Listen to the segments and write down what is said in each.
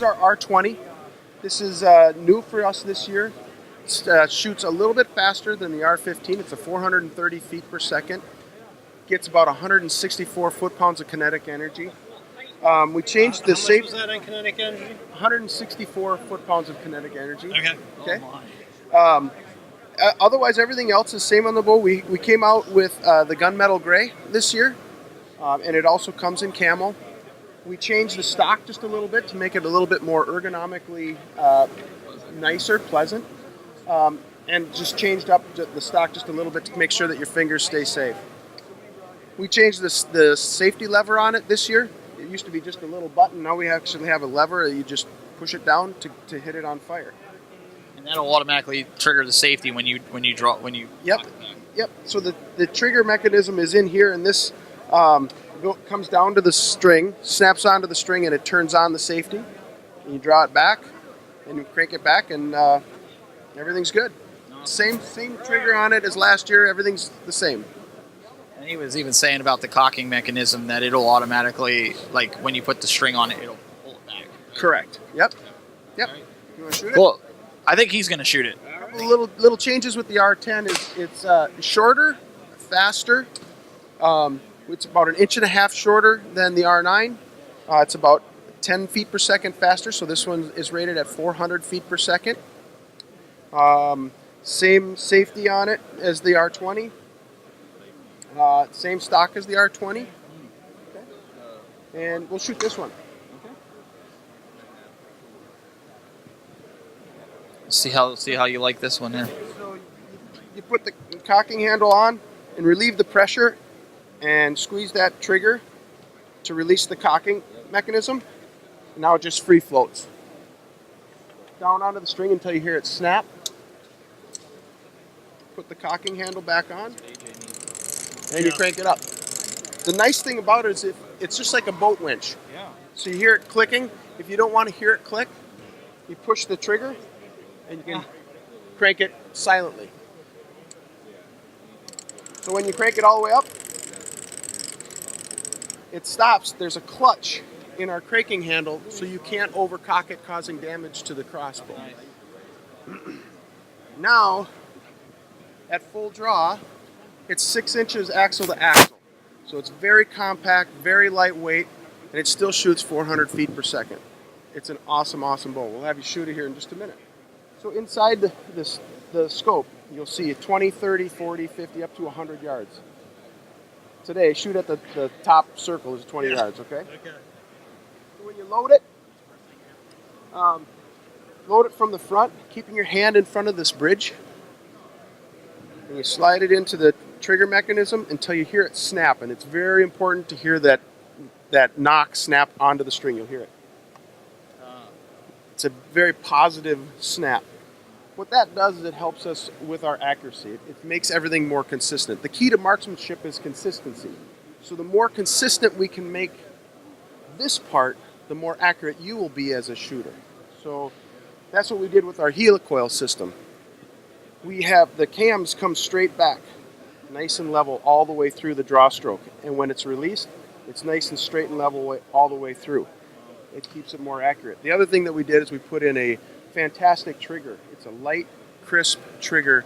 is our R20. This is new for us this year. It shoots a little bit faster than the R15. It's a 430 feet per second. Gets about 164 foot-pounds of kinetic energy. We changed the safety. How much was that in kinetic energy? 164 foot-pounds of kinetic energy. Okay. Okay. Otherwise, everything else is same on the bow. We came out with the gunmetal gray this year, and it also comes in camo. We changed the stock just a little bit to make it a little bit more ergonomically nicer, pleasant, and just changed up the stock just a little bit to make sure that your fingers stay safe. We changed the safety lever on it this year. It used to be just a little button. Now we actually have a lever that you just push it down to hit it on fire. And that'll automatically trigger the safety when you draw when you. Yep. Yep. So the trigger mechanism is in here, and this comes down to the string, snaps onto the string, and it turns on the safety. And you draw it back, and you crank it back, and everything's good. Same trigger on it as last year. Everything's the same. And he was even saying about the cocking mechanism that it'll automatically, like when you put the string on it, it'll pull it back. Right? Correct. Yep. Yep. You want to shoot it? Well, I think he's going to shoot it. Little changes with the R10 is it's shorter, faster. It's about 1.5 inches shorter than the R9. It's about 10 feet per second faster, so this one is rated at 400 feet per second. Same safety on it as the R20. Same stock as the R20. Okay. And we'll shoot this one. Okay. See how you like this one here. So you put the cocking handle on and relieve the pressure and squeeze that trigger to release the cocking mechanism. Now it just free floats down onto the string until you hear it snap. Put the cocking handle back on, and you crank it up. The nice thing about it is it's just like a boat winch. Yeah. So you hear it clicking. If you don't want to hear it click, you push the trigger, and you can crank it silently. So when you crank it all the way up, it stops. There's a clutch in our cranking handle, so you can't overcock it, causing damage to the crossbow. Now, at full draw, it's 6 inches axle to axle. So it's very compact, very lightweight, and it still shoots 400 feet per second. It's an awesome, awesome bow. We'll have you shoot it here in just a minute. So inside the scope, you'll see 20, 30, 40, 50, up to 100 yards. Today, shoot at the top circle is 20 yards, okay? Okay. So when you load it from the front, keeping your hand in front of this bridge. And you slide it into the trigger mechanism until you hear it snap. And it's very important to hear that knock snap onto the string. You'll hear it. It's a very positive snap. What that does is it helps us with our accuracy. It makes everything more consistent. The key to marksmanship is consistency. So the more consistent we can make this part, the more accurate you will be as a shooter. So that's what we did with our helicoil system. We have the cams come straight back, nice and level all the way through the draw stroke. And when it's released, it's nice and straight and level all the way through. It keeps it more accurate. The other thing that we did is we put in a fantastic trigger. It's a light, crisp trigger.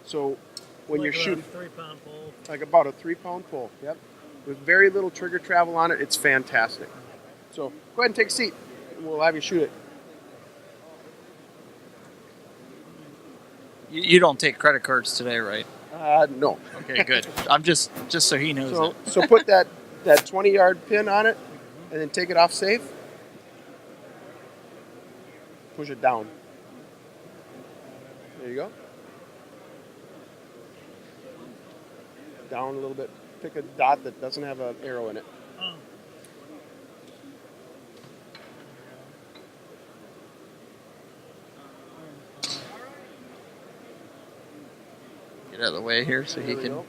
So when you're shooting, 3-pound pole. like about a 3-pound pole, yep. With very little trigger travel on it, it's fantastic. So go ahead and take a seat, and we'll have you shoot it. You don't take credit cards today, right? No. Okay, good. I'm just so he knows it. So put that 20-yard pin on it, and then take it off safe. Push it down. There you go. Down a little bit. Pick a dot that doesn't have an arrow in it. Oh. Get out of the way here so he can. Go.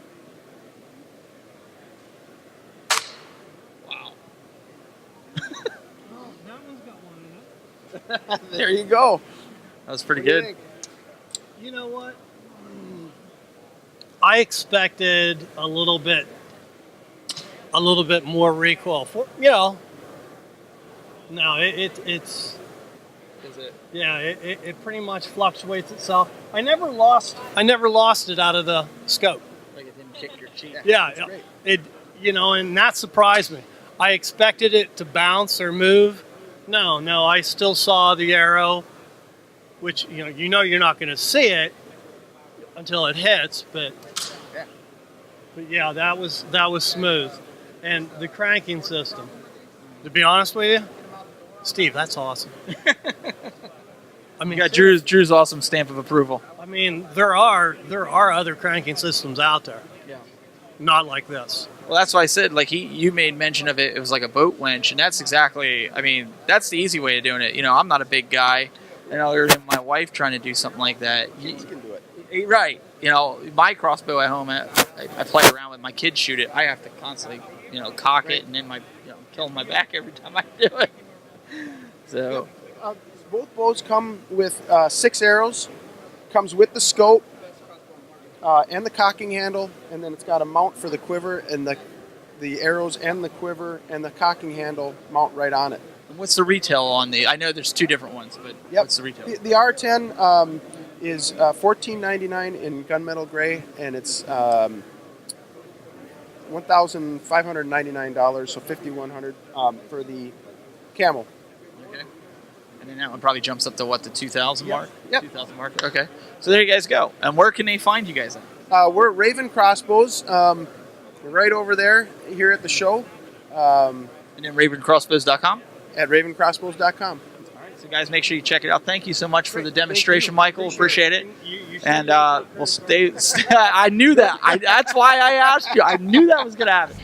Wow. Oh, that one's got one in it. There you go. That was pretty What do you good. think? You know what? I expected a little bit more recoil. No, it's Is it? Yeah, it pretty much fluctuates itself. I never lost it out of the scope. Like it didn't kick your cheek. Yeah, great. it and that surprised me. I expected it to bounce or move. No, I still saw the arrow, which you're not going to see it until it hits, but yeah, that was smooth, and the cranking system. To be honest with you, Steve, that's awesome. I mean, You got Drew's awesome stamp of approval. I mean, there are other cranking systems out there, Yeah. not like this. Well, that's why I said, like, you made mention of it. It was like a boat winch, and that's exactly. I mean, that's the easy way of doing it. I'm not a big guy, and other than my wife trying to do something like that. Kids can do it. Right. My crossbow at home, I play around with. My kids shoot it. I have to constantly, cock it, and then killing my back every time I do it. So. Both bows come with 6 arrows. Comes with the scope and the cocking handle, and then it's got a mount for the quiver, and the arrows and the quiver and the cocking handle mount right on it. What's the retail on the? I know there's 2 different ones, but what's the retail? The R10 is $14.99 in gunmetal gray, and it's $1,599, so $5,100 for the camel. Okay. And then that one probably jumps up to what, the 2,000 mark? Yep. 2,000 mark. Okay. So there you guys go. And where can they find you guys at? We're at Ravin Crossbows. We're right over there here at the show. And then RavenCrossbows.com. At RavenCrossbows.com. All right. So guys, make sure you check it out. Thank you so much for the demonstration, Michael. Appreciate it. And we'll stay. I knew that. That's why I asked you. I knew that was going to happen.